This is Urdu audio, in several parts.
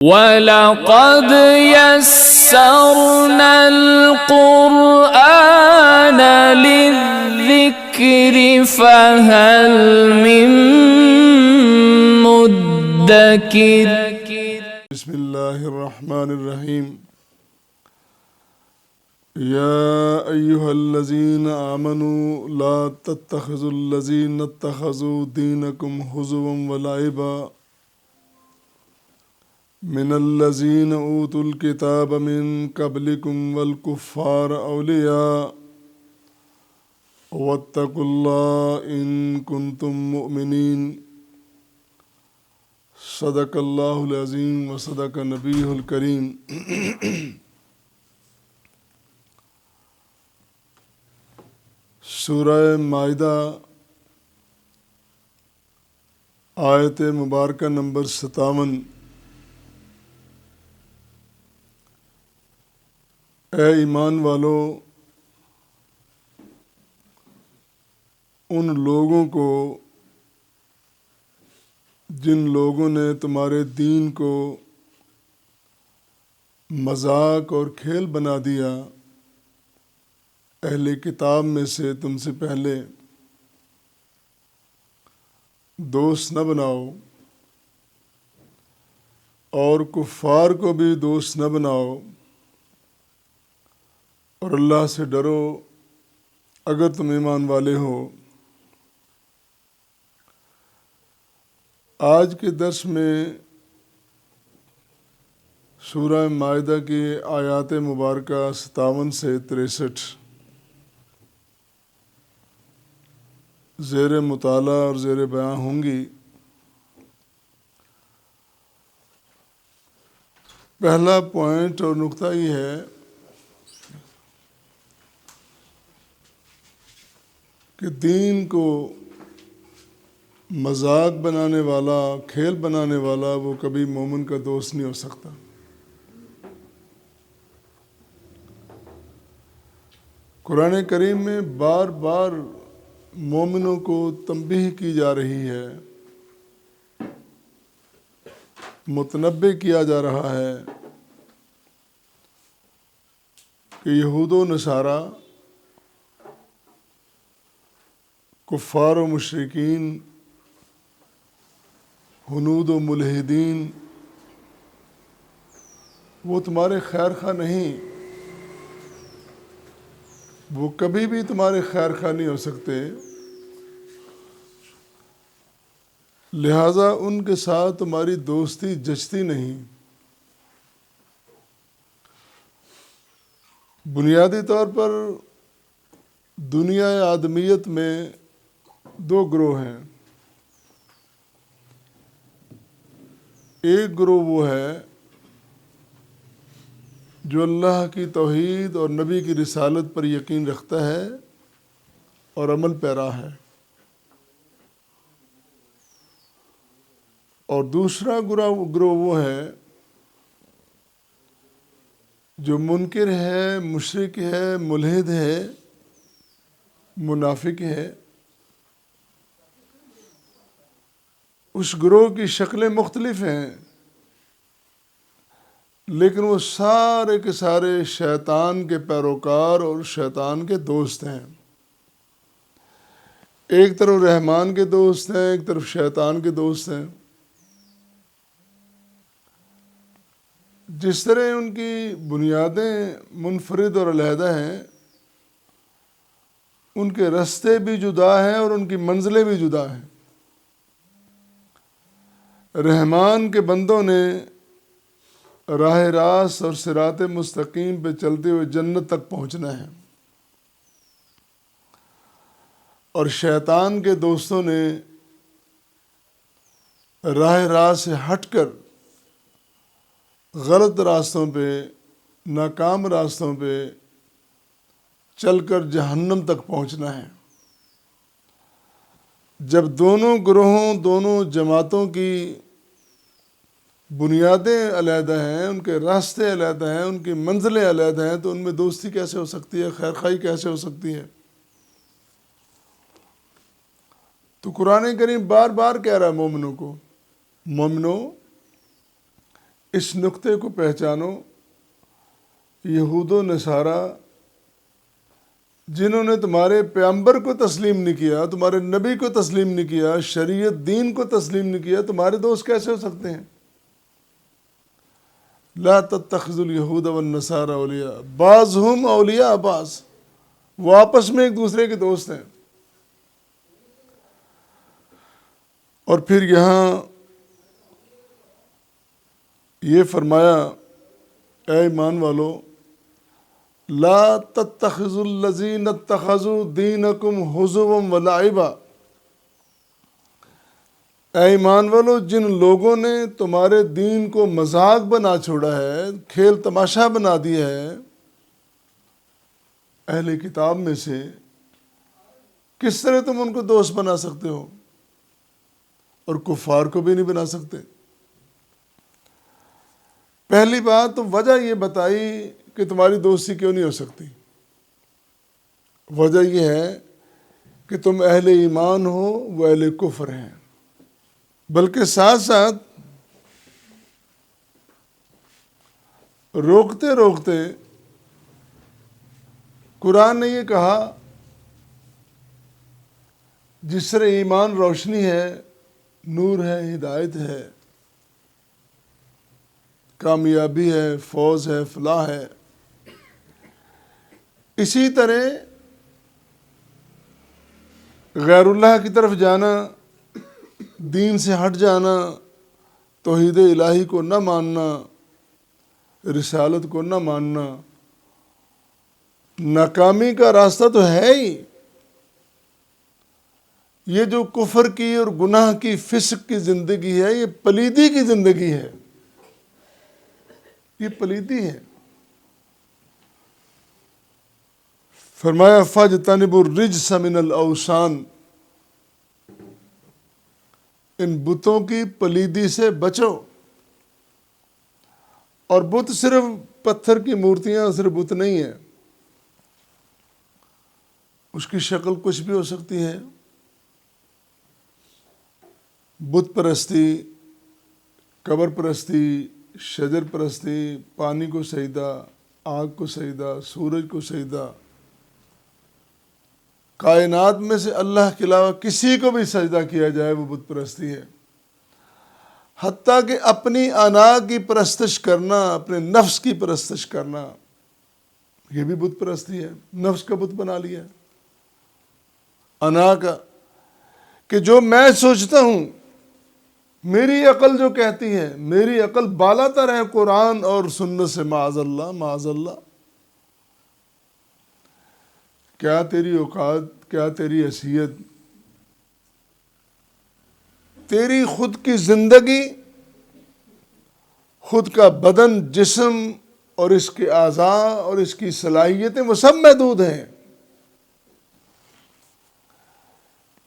وَلَقَدْ يَسَّرْنَا الْقُرْآنَ لِلذِّكْرِ فَهَلْ مِن مُّدَّكِرٍ بسم اللہ الرحمن الرحیم یا ایہا الذین آمنوا لا تتخذوا الذین اتخذوا دینکم ہزوا ولعبا من الذین اوتوا الکتاب من قبلکم والکفار اولیاء واتقوا اللہ ان کنتم مؤمنین صدق اللہ العظیم و صدق نبیہ الکریم۔ سورہ مائدہ آیت مبارکہ نمبر 57۔ اے ایمان والو، ان لوگوں کو جن لوگوں نے تمہارے دین کو مذاق اور کھیل بنا دیا، اہل کتاب میں سے تم سے پہلے، دوست نہ بناؤ، اور کفار کو بھی دوست نہ بناؤ، اور اللہ سے ڈرو اگر تم ایمان والے ہو۔ آج کے درس میں سورہ مائدہ کی آیات مبارکہ 57 سے 63 زیر مطالعہ اور زیر بیان ہوں گی۔ پہلا پوائنٹ اور نقطہ یہ ہے کہ دین کو مذاق بنانے والا، کھیل بنانے والا، وہ کبھی مومن کا دوست نہیں ہو سکتا۔ قرآن کریم میں بار بار مومنوں کو تنبیہ کی جا رہی ہے، متنبہ کیا جا رہا ہے کہ یہود و نصارہ، کفار و مشرکین، ہنود و ملحدین، وہ تمہارے خیر خواہ نہیں، وہ کبھی بھی تمہارے خیر خواہ نہیں ہو سکتے، لہٰذا ان کے ساتھ تمہاری دوستی جچتی نہیں۔ بنیادی طور پر دنیا آدمیت میں دو گروہ ہیں۔ ایک گروہ وہ ہے جو اللہ کی توحید اور نبی کی رسالت پر یقین رکھتا ہے اور عمل پیرا ہے، اور دوسرا گروہ وہ ہے جو منکر ہے، مشرک ہے، ملحد ہے، منافق ہے۔ اس گروہ کی شکلیں مختلف ہیں، لیکن وہ سارے کے سارے شیطان کے پیروکار اور شیطان کے دوست ہیں۔ ایک طرف رحمان کے دوست ہیں، ایک طرف شیطان کے دوست ہیں۔ جس طرح ان کی بنیادیں منفرد اور علیحدہ ہیں، ان کے راستے بھی جدا ہیں اور ان کی منزلیں بھی جدا ہیں۔ رحمان کے بندوں نے راہ راست اور صراط مستقیم پہ چلتے ہوئے جنت تک پہنچنا ہے، اور شیطان کے دوستوں نے راہ راست سے ہٹ کر غلط راستوں پہ، ناکام راستوں پہ چل کر جہنم تک پہنچنا ہے۔ جب دونوں گروہوں، دونوں جماعتوں کی بنیادیں علیحدہ ہیں، ان کے راستے علیحدہ ہیں، ان کی منزلیں علیحدہ ہیں، تو ان میں دوستی کیسے ہو سکتی ہے، خیر خواہی کیسے ہو سکتی ہے؟ تو قرآن کریم بار بار کہہ رہا ہے مومنوں کو، مومنوں اس نقطے کو پہچانو، یہود و نصارہ جنہوں نے تمہارے پیغمبر کو تسلیم نہیں کیا، تمہارے نبی کو تسلیم نہیں کیا، شریعت دین کو تسلیم نہیں کیا، تمہارے دوست کیسے ہو سکتے ہیں؟ لا تتخذوا اليہود والنصارى اولیاء بعضهم اولیاء بعض، وہ آپس میں ایک دوسرے کے دوست ہیں۔ اور پھر یہاں یہ فرمایا، اے ایمان والو، لا تتخذوا الذین اتخذوا دینکم ہزوا ولعبا، اے ایمان والو، جن لوگوں نے تمہارے دین کو مذاق بنا چھوڑا ہے، کھیل تماشا بنا دیا ہے، اہل کتاب میں سے کس طرح تم ان کو دوست بنا سکتے ہو؟ اور کفار کو بھی نہیں بنا سکتے۔ پہلی بات تو وجہ یہ بتائی کہ تمہاری دوستی کیوں نہیں ہو سکتی۔ وجہ یہ ہے کہ تم اہل ایمان ہو، وہ اہل کفر ہیں، بلکہ ساتھ ساتھ روکتے روکتے قرآن نے یہ کہا، جس طرح ایمان روشنی ہے، نور ہے، ہدایت ہے، کامیابی ہے، فوز ہے، فلاح ہے، اسی طرح غیر اللہ کی طرف جانا، دین سے ہٹ جانا، توحید الہی کو نہ ماننا، رسالت کو نہ ماننا، ناکامی کا راستہ تو ہے ہی۔ یہ جو کفر کی اور گناہ کی، فسق کی زندگی ہے، یہ پلیدی کی زندگی ہے، یہ پلیدی ہے۔ فرمایا فاجتنبوا الرجس من الاوثان، ان بتوں کی پلیدی سے بچو۔ اور بت صرف پتھر کی مورتیاں صرف بت نہیں ہے، اس کی شکل کچھ بھی ہو سکتی ہے۔ بت پرستی، قبر پرستی، شجر پرستی، پانی کو سجدہ، آگ کو سجدہ، سورج کو سجدہ، کائنات میں سے اللہ کے علاوہ کسی کو بھی سجدہ کیا جائے وہ بت پرستی ہے۔ حتیٰ کہ اپنی انا کی پرستش کرنا، اپنے نفس کی پرستش کرنا، یہ بھی بت پرستی ہے۔ نفس کا بت بنا لیا، انا کا، کہ جو میں سوچتا ہوں، میری عقل جو کہتی ہے، میری عقل بالا تر ہے قرآن اور سنت سے، معاذ اللہ معاذ اللہ۔ کیا تیری اوقات، کیا تیری حیثیت، تیری خود کی زندگی، خود کا بدن، جسم اور اس کے اعضاء اور اس کی صلاحیتیں، وہ سب محدود ہیں۔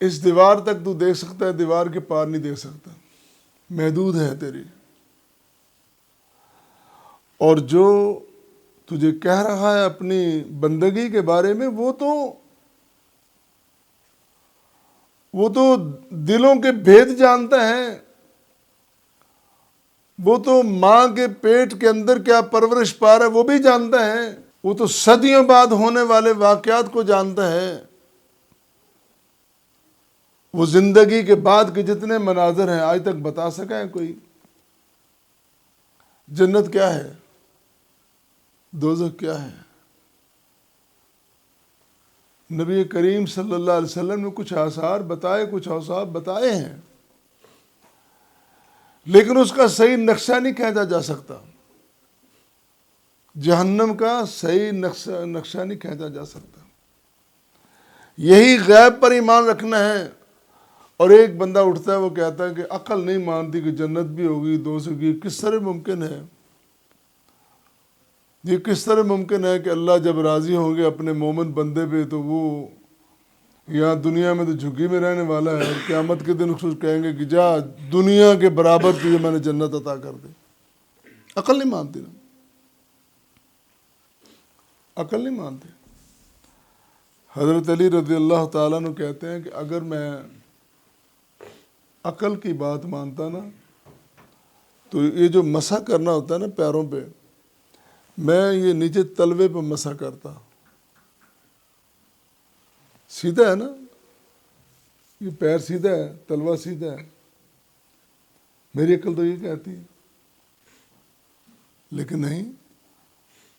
اس دیوار تک تو دیکھ سکتا ہے، دیوار کے پار نہیں دیکھ سکتا، محدود ہے تیری۔ اور جو تجھے کہہ رہا ہے اپنی بندگی کے بارے میں، وہ تو دلوں کے بھید جانتا ہے، وہ تو ماں کے پیٹ کے اندر کیا پرورش پا رہا ہے وہ بھی جانتا ہے، وہ تو صدیوں بعد ہونے والے واقعات کو جانتا ہے، وہ زندگی کے بعد کے جتنے مناظر ہیں آج تک بتا سکا ہے کوئی؟ جنت کیا ہے، دوزخ کیا ہے؟ نبی کریم صلی اللہ علیہ وسلم نے کچھ آثار بتائے، کچھ اوصاف بتائے ہیں، لیکن اس کا صحیح نقشہ نہیں کھینچا جا سکتا، جہنم کا صحیح نقشہ نہیں کھینچا جا سکتا۔ یہی غیب پر ایمان رکھنا ہے۔ اور ایک بندہ اٹھتا ہے، وہ کہتا ہے کہ عقل نہیں مانتی کہ جنت بھی ہوگی، دوزخ بھی، کس طرح ممکن ہے؟ یہ کس طرح ممکن ہے کہ اللہ جب راضی ہوں گے اپنے مومن بندے پہ تو وہ یہاں دنیا میں تو جھگی میں رہنے والا ہے، اور قیامت کے دن اس کو کہیں گے کہ جا دنیا کے برابر تجھے میں نے جنت عطا کر دی۔ عقل نہیں مانتی نا، عقل نہیں مانتی۔ حضرت علی رضی اللہ تعالیٰ عنہ کہتے ہیں کہ اگر میں عقل کی بات مانتا نا تو یہ جو مسح کرنا ہوتا ہے نا پیروں پہ، میں یہ نیچے تلوے پہ مسح کرتا، سیدھا ہے نا، یہ پیر سیدھا ہے، تلوا سیدھا ہے، میری عقل تو یہ کہتی ہے، لیکن نہیں،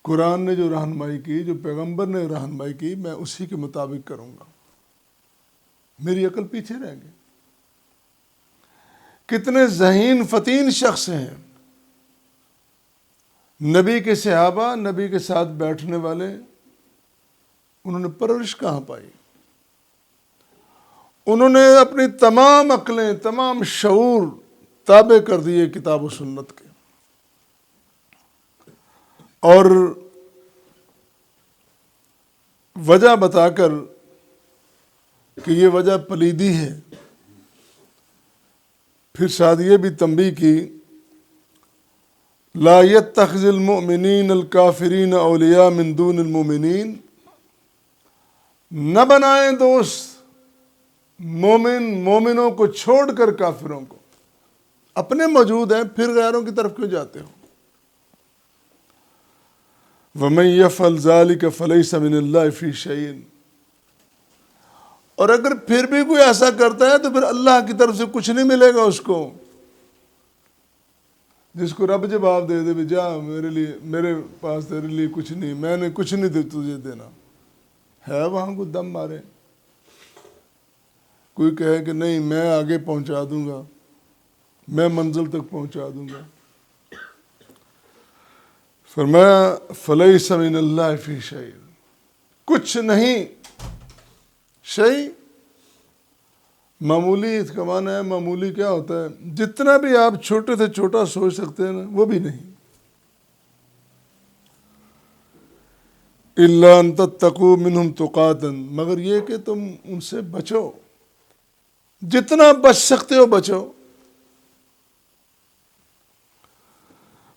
قرآن نے جو رہنمائی کی، جو پیغمبر نے رہنمائی کی، میں اسی کے مطابق کروں گا، میری عقل پیچھے رہ گئی۔ کتنے ذہین فتین شخص ہیں، نبی کے صحابہ، نبی کے ساتھ بیٹھنے والے، انہوں نے پرورش کہاں پائی؟ انہوں نے اپنی تمام عقلیں، تمام شعور تابع کر دیے کتاب و سنت کے، اور وجہ بتا کر کہ یہ وجہ پلیدی ہے، پھر شاید یہ بھی تنبیہ کی، لا يتخذ المؤمنین الکافرین اولیاء من دون المؤمنین، نہ بنائیں دوست مومنوں کو چھوڑ کر کافروں کو، اپنے موجود ہیں پھر غیروں کی طرف کیوں جاتے ہو؟ وَمَن يَفْعَلْ ذَلِكَ فَلَيْسَ مِنَ اللَّهِ فِي شَيْءٍ، اور اگر پھر بھی کوئی ایسا کرتا ہے تو پھر اللہ کی طرف سے کچھ نہیں ملے گا اس کو، جس کو رب جواب دے دے جا میرے پاس تیرے لیے کچھ نہیں، میں نے کچھ نہیں تجھے دینا، ہے وہاں کو دم مارے، کوئی کہے کہ نہیں میں آگے پہنچا دوں گا، میں منزل تک پہنچا دوں گا، فرمایا فلیس من اللہ فی شیء، کچھ نہیں، شیء معمولی اس کا معنی ہے، معمولی کیا ہوتا ہے؟ جتنا بھی آپ چھوٹے سے چھوٹا سوچ سکتے ہیں نا، وہ بھی نہیں، الا ان تتقوا منہم تقاتا، مگر یہ کہ تم ان سے بچو، جتنا بچ سکتے ہو بچو،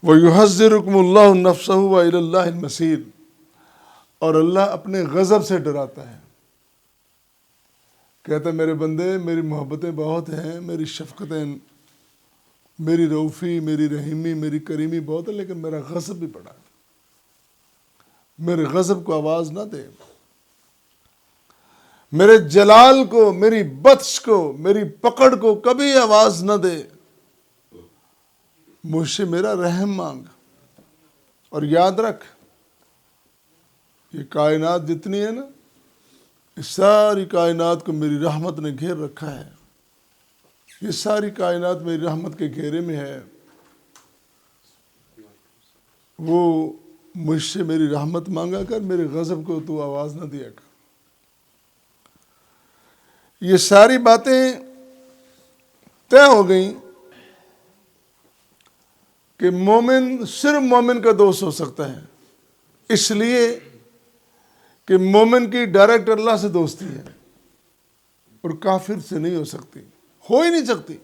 وَيُحَذِّرُكُمُ اللَّهُ نَفْسَهُ وَإِلَى اللَّهِ الْمَصِيرُ، اور اللہ اپنے غضب سے ڈراتا ہے، کہتا ہے میرے بندے میری محبتیں بہت ہیں، میری شفقتیں، میری رؤفی، میری رحیمی، میری کریمی بہت ہے، لیکن میرا غضب بھی بڑا ہے، میرے غضب کو آواز نہ دے، میرے جلال کو، میری بطش کو، میری پکڑ کو کبھی آواز نہ دے، مجھ سے میرا رحم مانگ، اور یاد رکھ یہ کائنات جتنی ہے نا، اس ساری کائنات کو میری رحمت نے گھیر رکھا ہے، یہ ساری کائنات میری رحمت کے گھیرے میں ہے، وہ مجھ سے میری رحمت مانگا کر، میرے غضب کو تو آواز نہ دیا کر۔ یہ ساری باتیں طے ہو گئیں کہ مومن صرف مومن کا دوست ہو سکتا ہے، اس لیے کہ مومن کی ڈائریکٹ اللہ سے دوستی ہے، اور کافر سے نہیں ہو سکتی، ہو ہی نہیں سکتی۔